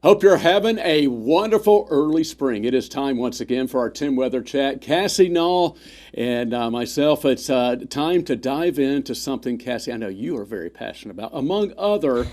Hope you're having a wonderful early spring. It is time once again for our 10 Weather Chat. Cassie, Nall, and myself, it's time to dive into something, Cassie, I know you are very passionate about. Among other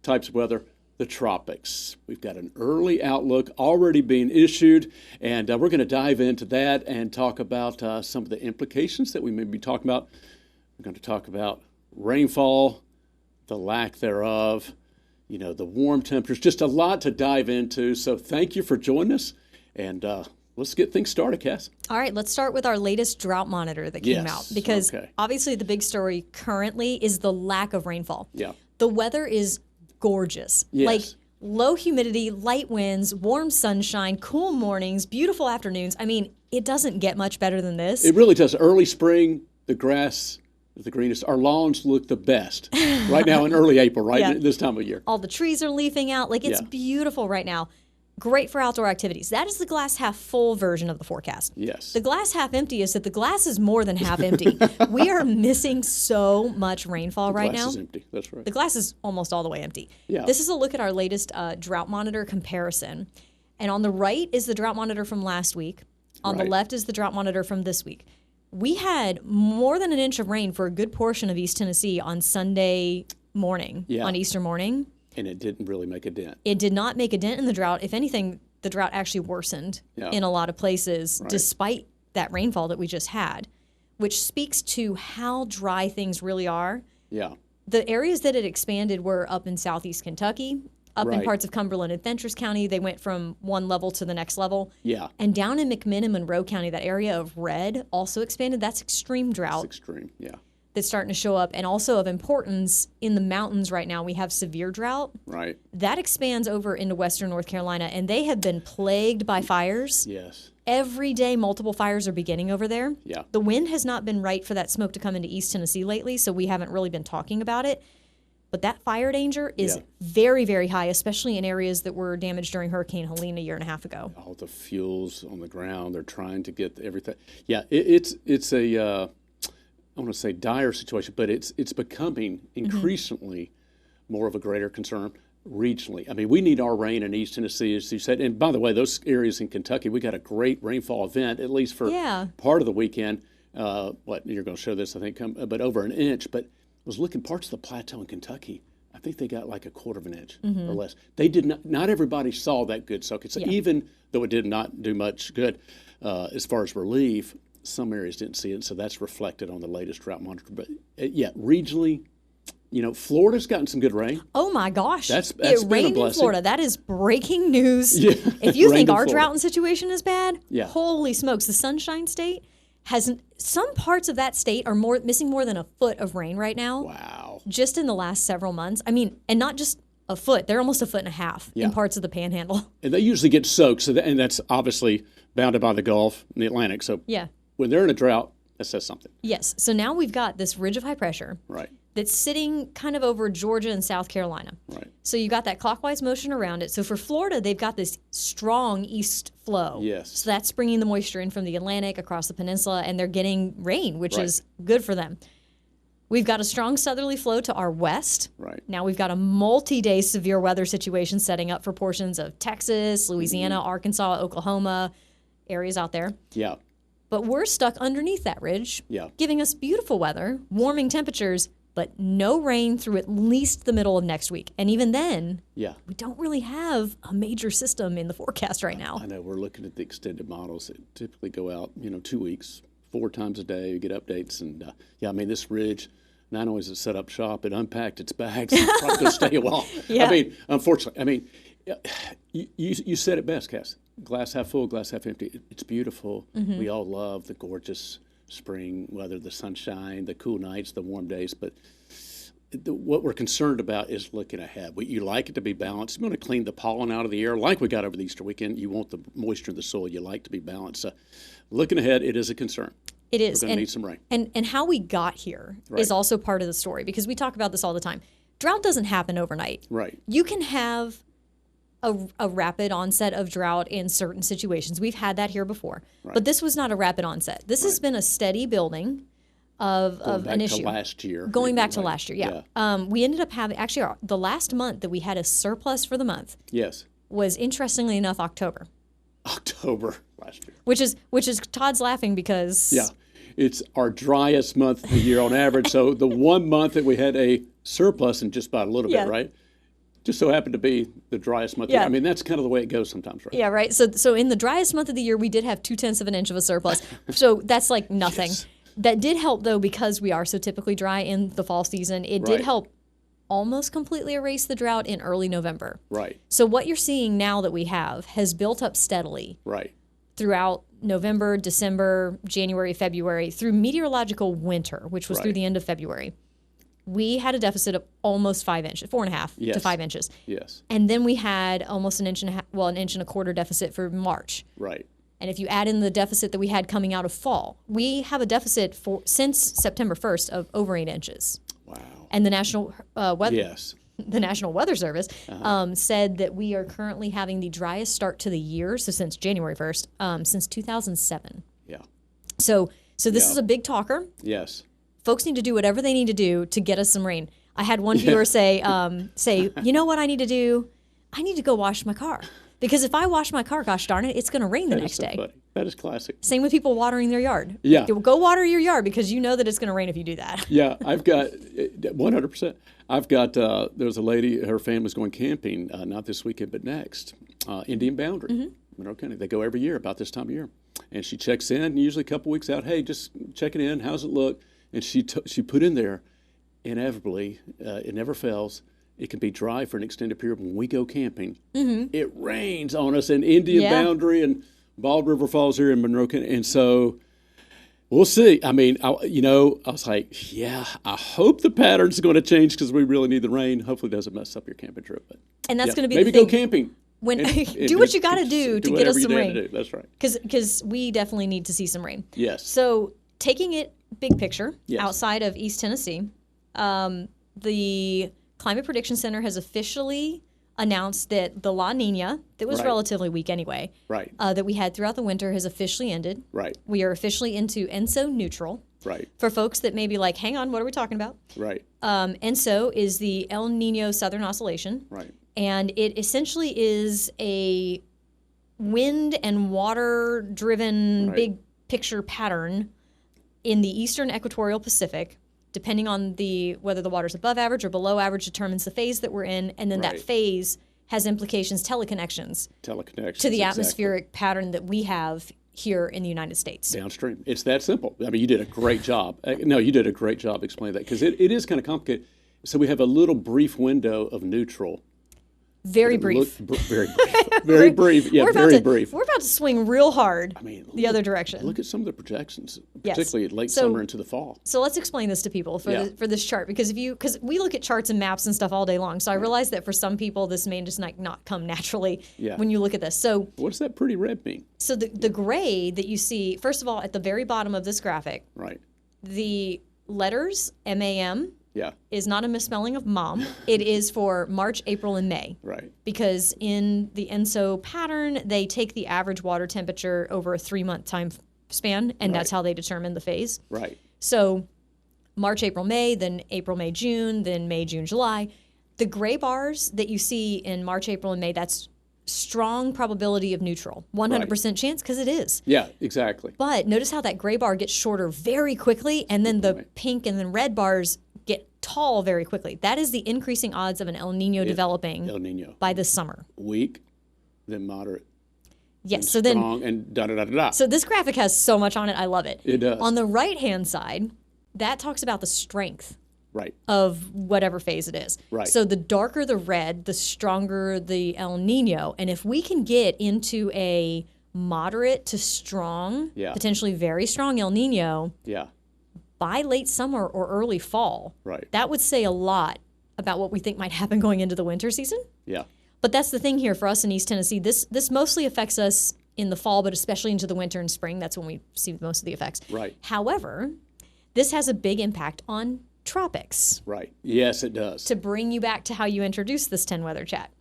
types of weather, the tropics. We've got an early outlook already being issued, and we're going to dive into that and talk about some of the implications that we may be talking about. We're going to talk about rainfall, the lack thereof, you know, the warm temperatures, just a lot to dive into. So thank you for joining us, and let's get things started, Cass. All right, let's start with our latest drought monitor that came out, because obviously the big story currently is the lack of rainfall. Yeah. The weather is gorgeous. Yes. Like low humidity, light winds, warm sunshine, cool mornings, beautiful afternoons. I mean, it doesn't get much better than this. It really does. Early spring, the grass the greenest. Our lawns look the best right now in early April, right? Yeah. This time of year. All the trees are leafing out. Like, it's beautiful right now. Great for outdoor activities. That is the glass half full version of the forecast. Yes. The glass half empty is that the glass is more than half empty. We are missing so much rainfall right now. The glass is empty. That's right. The glass is almost all the way empty. Yeah. This is a look at our latest drought monitor comparison. And on the right is the drought monitor from last week. On the left is the drought monitor from this week. We had more than an inch of rain for a good portion of East Tennessee on Sunday morning, on Easter morning. And it didn't really make a dent. It did not make a dent in the drought. If anything, the drought actually worsened in a lot of places despite that rainfall that we just had, which speaks to how dry things really are. Yeah. The areas that it expanded were up in southeast Kentucky, up in parts of Cumberland and Fentress County. They went from one level to the next level. Yeah. And down in McMinn and Monroe County, that area of red also expanded. That's extreme drought. It's extreme, yeah. That's starting to show up. And also of importance, in the mountains right now, we have severe drought. Right. That expands over into western North Carolina, and they have been plagued by fires. Yes. Every day, multiple fires are beginning over there. Yeah. The wind has not been right for that smoke to come into East Tennessee lately, so we haven't really been talking about it. But that fire danger is very, very high, especially in areas that were damaged during Hurricane Helene a year and a half ago. All the fuels on the ground, they're trying to get everything. Yeah, it's a, I want to say dire situation, but it's becoming increasingly more of a greater concern regionally. I mean, we need our rain in East Tennessee, as you said. And by the way, those areas in Kentucky, we got a great rainfall event, at least for part of the weekend. You're going to show this, I think, but over an inch. But I was looking parts of the plateau in Kentucky. I think they got like a quarter of an inch or less. They did not everybody saw that good soak. So even though it did not do much good as far as relief, some areas didn't see it. So that's reflected on the latest drought monitor. But regionally, you know, Florida's gotten some good rain. Oh my gosh. That's it rained in Florida. That is breaking news. Yeah. If you think our drought situation is bad, holy smokes, the Sunshine State has some parts of that state are missing more than a foot of rain right now. Wow. Just in the last several months. I mean, and not just a foot. They're almost a foot and a half in parts of the Panhandle. And they usually get soaked, and that's obviously bounded by the Gulf and the Atlantic. So when they're in a drought, that says something. Yes. So now we've got this ridge of high pressure. Right. That's sitting kind of over Georgia and South Carolina. Right. So you got that clockwise motion around it. So for Florida, they've got this strong east flow. Yes. So that's bringing the moisture in from the Atlantic across the peninsula, and they're getting rain, which is good for them. We've got a strong southerly flow to our west. Right. Now we've got a multi-day severe weather situation setting up for portions of Texas, Louisiana, Arkansas, Oklahoma, areas out there. Yeah. But we're stuck underneath that ridge, giving us beautiful weather, warming temperatures, but no rain through at least the middle of next week. And even then, we don't really have a major system in the forecast right now. I know. We're looking at the extended models that typically go out, 2 weeks, 4 times a day. You get updates. And, I mean, this ridge, not only is it set up shop, it unpacked its bags. It's probably going to stay a while. I mean, unfortunately, you said it best, Cass. Glass half full, glass half empty. It's beautiful. We all love the gorgeous spring weather, the sunshine, the cool nights, the warm days. But what we're concerned about is looking ahead. You like it to be balanced. You want to clean the pollen out of the air like we got over the Easter weekend. You want the moisture in the soil. You like to be balanced. Looking ahead, it is a concern. It is. We're going to need some rain. And how we got here is also part of the story, because we talk about this all the time. Drought doesn't happen overnight. Right. You can have a rapid onset of drought in certain situations. We've had that here before. But this was not a rapid onset. This has been a steady building of an issue. Going back to last year. Going back to last year, we ended up having, actually, the last month that we had a surplus for the month. Yes. was, interestingly enough, October. October last year. Which is Todd's laughing because... Yeah. It's our driest month of the year on average. So the one month that we had a surplus and just about a little bit, right? Just so happened to be the driest month. I mean, that's kind of the way it goes sometimes, right? Yeah, right. So in the driest month of the year, we did have 0.2 of an inch of a surplus. So that's like nothing. Yes. That did help, though, because we are so typically dry in the fall season. It did help almost completely erase the drought in early November. Right. So what you're seeing now that we have has built up steadily. Right. Throughout November, December, January, February, through meteorological winter, which was through the end of February. We had a deficit of almost 5 inches, 4.5 to 5 inches. Yes. And then we had almost an inch and a quarter deficit for March. Right. And if you add in the deficit that we had coming out of fall, we have a deficit since September 1st of over 8 inches. Wow. And the National Weather the National Weather Service said that we are currently having the driest start to the year, so since January 1st, since 2007. Yeah. So this is a big talker. Yes. Folks need to do whatever they need to do to get us some rain. I had one viewer say, you know what I need to do? I need to go wash my car. Because if I wash my car, gosh darn it, it's going to rain the next day. Funny. That is classic. Same with people watering their yard. Yeah. Go water your yard because you know that it's going to rain if you do that. Yeah, I've got 100%. I've got, there's a lady, her family's going camping, not this weekend, but next, Indian Boundary, Monroe County. They go every year about this time of year. And she checks in, usually a couple weeks out, hey, just checking in, how's it look? And she put in there, inevitably, it never fails, it can be dry for an extended period. When we go camping, it rains on us in Indian Boundary and Bald River Falls here in Monroe County. And so we'll see. I mean, I was like, yeah, I hope the pattern's going to change because we really need the rain. Hopefully it doesn't mess up your camping trip. But and that's going to be maybe the thing. Go camping. Do what you got to do to get us some rain. That's right. Because we definitely need to see some rain. Yes. So taking it big picture, outside of East Tennessee, the Climate Prediction Center has officially announced that the La Nina, that was relatively weak anyway, that we had throughout the winter has officially ended. Right. We are officially into ENSO neutral. Right. For folks that may be like, hang on, what are we talking about? Right. ENSO is the El Nino Southern Oscillation. Right. And it essentially is a wind and water-driven big picture pattern in the eastern equatorial Pacific. Depending on whether the water's above average or below average determines the phase that we're in, and then that phase has implications, teleconnections to the atmospheric pattern that we have here in the United States. Downstream. It's that simple. I mean, you did a great job. No, you did a great job explaining that because it is kind of complicated. So we have a little brief window of neutral. Very brief. Very brief. Very brief. Yeah, very brief. We're about to swing real hard the other direction. Look at some of the projections, particularly late summer into the fall. So let's explain this to people for this chart, because we look at charts and maps and stuff all day long. So I realize that for some people this may just not come naturally when you look at this. So what does that pretty red mean? So the gray that you see, first of all, at the very bottom of this graphic, the letters MAM. Is not a misspelling of mom. It is for March, April, and May. Right. Because in the ENSO pattern, they take the average water temperature over a 3-month time span, and that's how they determine the phase. Right. So March, April, May, then April, May, June, then May, June, July. The gray bars that you see in March, April, and May, that's strong probability of neutral. 100% chance, because it is. Yeah, exactly. But notice how that gray bar gets shorter very quickly, and then the pink and then red bars get tall very quickly. That is the increasing odds of an El Nino developing by this summer. Weak, then moderate. Yes, so then strong and da-da-da-da-da. So this graphic has so much on it. I love it. It does. On the right-hand side, that talks about the strength of whatever phase it is. Right. So the darker the red, the stronger the El Nino. And if we can get into a moderate to strong, potentially very strong El Nino, by late summer or early fall, that would say a lot about what we think might happen going into the winter season. Yeah. But that's the thing here for us in East Tennessee. This mostly affects us in the fall, but especially into the winter and spring. That's when we see most of the effects. Right. However, this has a big impact on tropics. Right. Yes, it does. To bring you back to how you introduced this 10 weather chat.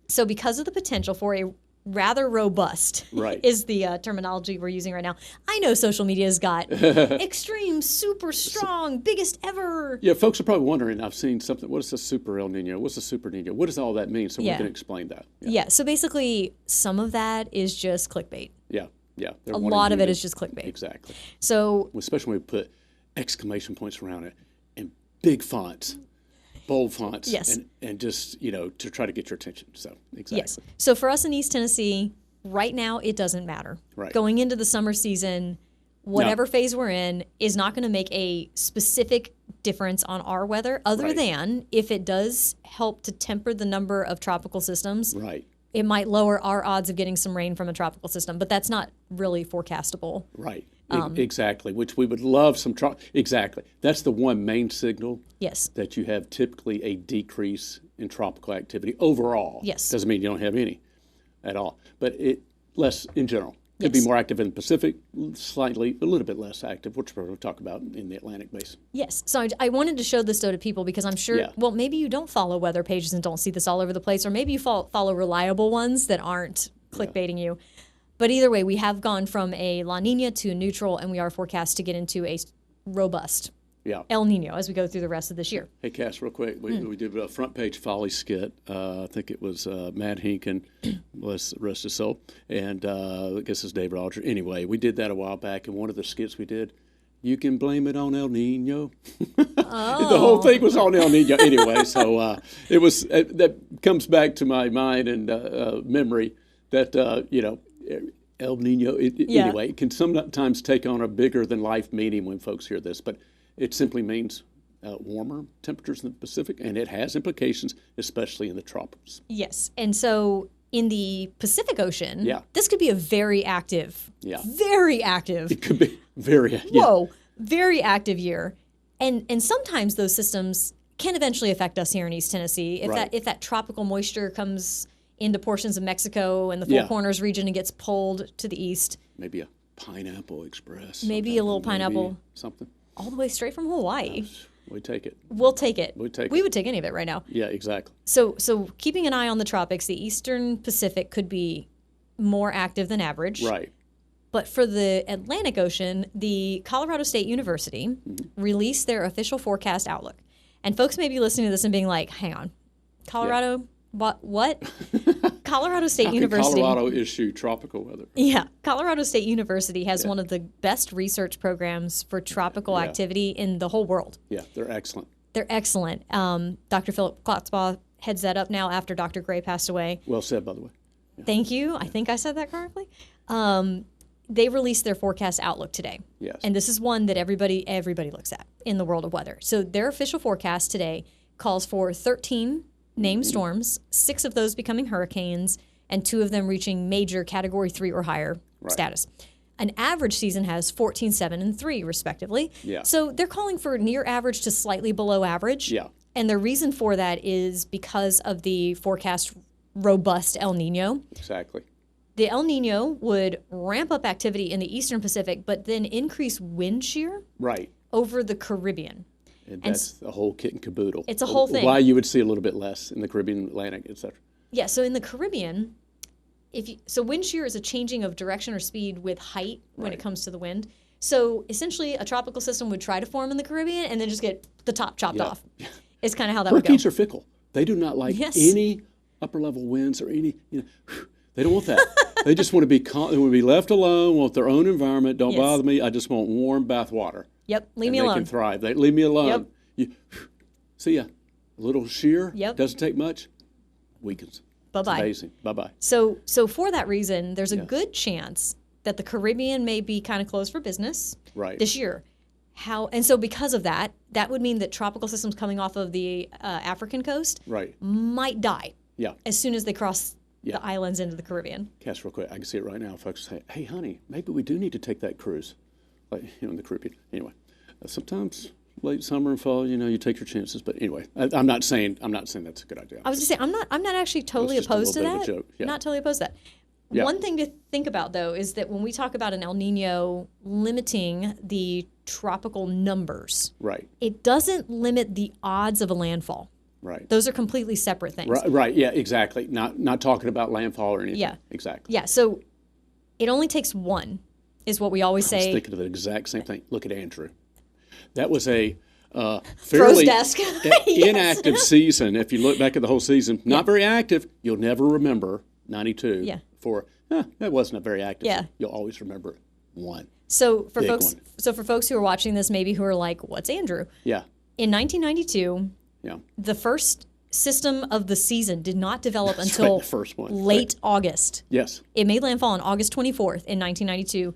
So because of the potential for a rather robust Right. is the terminology we're using right now. I know social media's got extreme, super strong, biggest ever. Yeah, folks are probably wondering, I've seen something, what is a super El Nino? What's a super Nino? What does all that mean? So we're going to explain that. Yeah, so basically some of that is just clickbait. Yeah. A lot of it is just clickbait. Exactly. So especially when we put exclamation points around it and big fonts, bold fonts, yes. and just, to try to get your attention. So, exactly. Yes. So for us in East Tennessee, right now, it doesn't matter. Right. Going into the summer season, whatever phase we're in is not going to make a specific difference on our weather other than if it does help to temper the number of tropical systems. Right. It might lower our odds of getting some rain from a tropical system, but that's not really forecastable. Right. Exactly. Which we would love some. Exactly. That's the one main signal. Yes. That you have typically a decrease in tropical activity overall. Yes. Doesn't mean you don't have any at all, but less in general. Could be more active in the Pacific, a little bit less active, which we'll talk about in the Atlantic basin. Yes. So I wanted to show this, though, to people because I'm sure, well, maybe you don't follow weather pages and don't see this all over the place, or maybe you follow reliable ones that aren't clickbaiting you. But either way, we have gone from a La Nina to a neutral, and we are forecast to get into a robust El Nino as we go through the rest of this year. Hey, Cass, real quick, we did a front page folly skit. I think it was Matt Hinken, bless the rest of his soul, and I guess it's Dave Roger. Anyway, we did that a while back, and one of the skits we did, you can blame it on El Nino. The whole thing was on El Nino anyway, so it was that comes back to my mind and memory that El Nino. Anyway, it can sometimes take on a bigger than life meaning when folks hear this, but it simply means warmer temperatures in the Pacific, and it has implications, especially in the tropics. Yes, and so in the Pacific Ocean, this could be a very active, very active. It could be very very active year, and sometimes those systems can eventually affect us here in East Tennessee if that tropical moisture comes into portions of Mexico and the Four Corners region and gets pulled to the east. Maybe a pineapple express. Maybe a little pineapple. Something. All the way straight from Hawaii. We take it. We'll take it. We would take any of it right now. Yeah, exactly. So keeping an eye on the tropics, the Eastern Pacific could be more active than average. Right. But for the Atlantic Ocean, the Colorado State University released their official forecast outlook. And folks may be listening to this and being like, hang on, Colorado? What? Colorado State University. Colorado issue tropical weather. Yeah. Colorado State University has one of the best research programs for tropical activity in the whole world. Yeah, they're excellent. They're excellent. Dr. Philip Klotzbaugh heads that up now after Dr. Gray passed away. Well said, by the way. Yeah. Thank you. I think I said that correctly. They released their forecast outlook today. Yes. And this is one that everybody looks at in the world of weather. So their official forecast today calls for 13 named storms, 6 of those becoming hurricanes, and 2 of them reaching major Category 3 or higher status. An average season has 14, 7, and 3, respectively. Yeah. So they're calling for near average to slightly below average. Yeah. And the reason for that is because of the forecast robust El Nino. Exactly. The El Nino would ramp up activity in the Eastern Pacific, but then increase wind shear over the Caribbean. And that's the whole kit and caboodle. It's a whole thing. Why you would see a little bit less in the Caribbean, Atlantic, et cetera. Yeah, so in the Caribbean, wind shear is a changing of direction or speed with height when it comes to the wind. So essentially, a tropical system would try to form in the Caribbean and then just get the top chopped off. It's kind of how that would go. Hurricanes are fickle. They do not like any upper level winds or any. They don't want that. They just want to be calm. They want to be left alone. Want their own environment. Don't bother me. I just want warm bath water. Yep, leave me alone. They can thrive. Leave me alone. Yep. See ya. A little shear. Yep. Doesn't take much. Weakens. Bye-bye. It's amazing. Bye-bye. So for that reason, there's a good chance that the Caribbean may be kind of closed for business this year. And so because of that, that would mean that tropical systems coming off of the African coast might die as soon as they cross the islands into the Caribbean. Cass, real quick, I can see it right now. Folks say, hey, honey, maybe we do need to take that cruise. In the Caribbean. Anyway, sometimes late summer and fall, you take your chances. But anyway, I'm not saying that's a good idea. I was just saying, I'm not actually totally opposed to that. Not totally opposed to that. Yeah. One thing to think about, though, is that when we talk about an El Nino limiting the tropical numbers, right, it doesn't limit the odds of a landfall. Right. Those are completely separate things. Right. Yeah, exactly. Not talking about landfall or anything. Yeah. Exactly. Yeah. So it only takes one, is what we always say. I was thinking of the exact same thing. Look at Andrew. That was a fairly desk. inactive season. If you look back at the whole season, not very active. You'll never remember 92 Yeah. for that wasn't a very active. Yeah. Season. You'll always remember one. So for Big folks, one. for folks who are watching this, maybe who are like, "What's Andrew?" Yeah. In 1992, Yeah. the first system of the season did not develop That's until right, the first one. late August. Yes. It made landfall on August 24th in 1992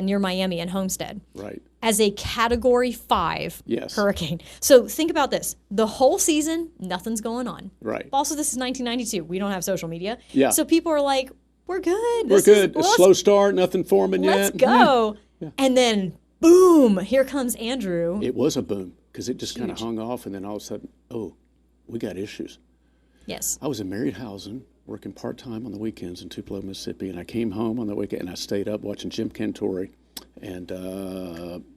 near Miami and Homestead Right. as a Category 5 Yes. hurricane. So think about this. The whole season, nothing's going on. Right. Also, this is 1992. We don't have social media. Yeah. So people are like, we're good. We're good. A slow start. Nothing forming yet. Let's go. Yeah. And then, boom, here comes Andrew. It was a boom because it just kind of hung off, and then all of a sudden, oh, we got issues. Yes. I was in married housing, working part-time on the weekends in Tupelo, Mississippi, and I came home on the weekend, and I stayed up watching Jim Cantori and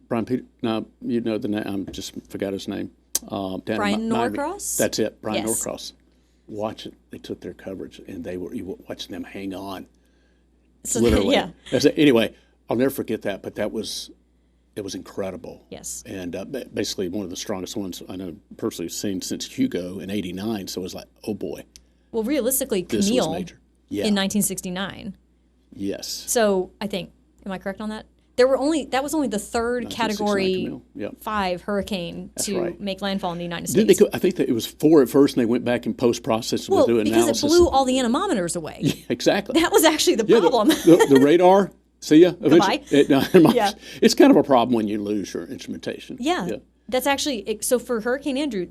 Brian Peter. No, you know the name. I just forgot his name. Brian Norcross? That's it, Brian Yes. Norcross. Watch it. They took their coverage, and you were watching them hang on. So, Literally. yeah. Anyway, I'll never forget that, but it was incredible. Yes. And basically one of the strongest ones I know personally seen since Hugo in '89. So it was like, oh boy. Well, realistically, This was Camille major. Yeah. in 1969. Yes. So I think, am I correct on that? That was only the third 1969 Category Camille. Yep. 5 hurricane to right. make landfall in the United Didn't States. I think that it was 4 at first, and they went back and post-processed Well, with doing because analysis. it blew all the anemometers away. Yeah, exactly. That was actually the problem. The radar. See ya. Goodbye. Yeah. It's kind of a problem when you lose your instrumentation. Yeah. That's actually, so for Hurricane Andrew,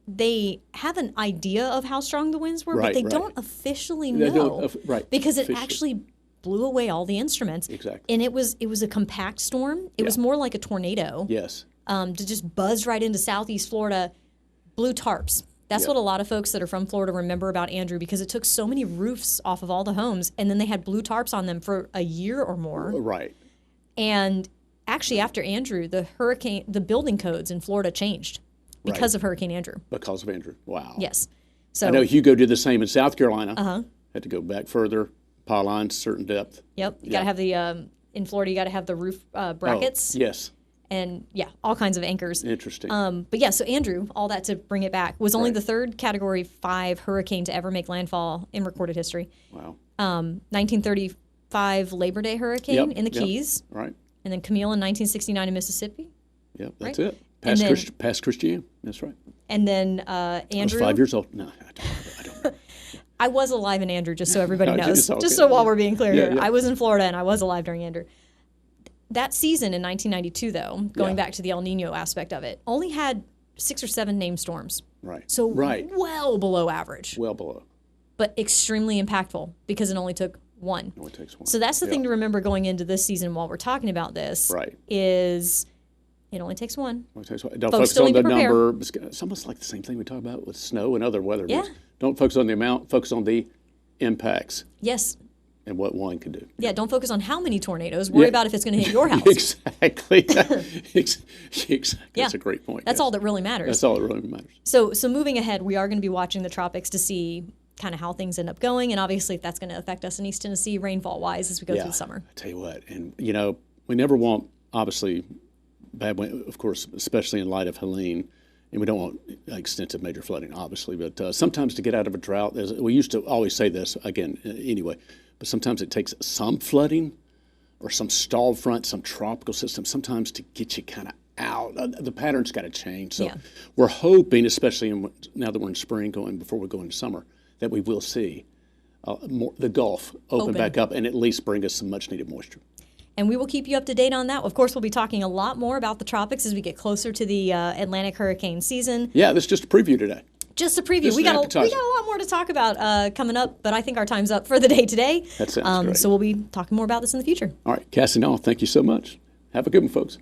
they have an idea of how strong the winds were, but they don't officially know. Because it actually blew away all the instruments. Exactly. And it was a compact storm. It was more like a tornado. Yes. To just buzz right into southeast Florida. Blue tarps. That's what a lot of folks that are from Florida remember about Andrew, because it took so many roofs off of all the homes, and then they had blue tarps on them for a year or more. Right. And actually, after Andrew, the building codes in Florida changed because of Hurricane Andrew. Because of Andrew. Wow. Yes. So I know Hugo did the same in South Carolina. Uh-huh. Had to go back further, pile lines, certain depth. Yep. You got to have the in Florida. You got to have the roof brackets. Oh, yes. And all kinds of anchors. Interesting. But yeah, so Andrew, all that to bring it back, was only the third Category 5 hurricane to ever make landfall in recorded history. Wow. 1935 Labor Day hurricane in the Keys. Right. And then Camille in 1969 in Mississippi. Yep, that's it. Past Christian. That's right. And then Andrew. I was 5 years old. No, I don't. I was alive in Andrew, just so everybody knows. Okay. Just so while we're being clear here. Yeah. I was in Florida and I was alive during Andrew. That season in 1992, though, going back to the El Nino aspect of it, only had 6 or 7 named storms. Right. So well below average. Well below. But extremely impactful because it only took one. It only takes one. So that's the thing to remember going into this season while we're talking about this. Right. Is it only takes one. Don't focus still on need the to prepare. number. It's almost like the same thing we talk about with snow and other weather. Yeah. Don't focus on the amount. Focus on the impacts. Yes. And what one can do. Yeah, don't focus on how many tornadoes. Worry about if it's going to hit your house. Exactly. That's a great point. That's all that really matters. That's all that really matters. So moving ahead, we are going to be watching the tropics to see kind of how things end up going, and obviously if that's going to affect us in East Tennessee rainfall-wise as we go through the summer. I tell you what, and we never want, obviously, bad wind, of course, especially in light of Helene, and we don't want extensive major flooding, obviously, but sometimes to get out of a drought, we used to always say this, again, anyway, but sometimes it takes some flooding or some stalled front, some tropical system, sometimes to get you kind of out. The pattern's got to change. So we're hoping, especially now that we're in spring before we go into summer, that we will see the Gulf open back up and at least bring us some much-needed moisture. And we will keep you up to date on that. Of course, we'll be talking a lot more about the tropics as we get closer to the Atlantic hurricane season. Yeah, this is just a preview today. Just a preview. We got a lot more to talk about coming up, but I think our time's up for the day today. That sounds great. So we'll be talking more about this in the future. All right, Cassie, Nall, thank you so much. Have a good one, folks.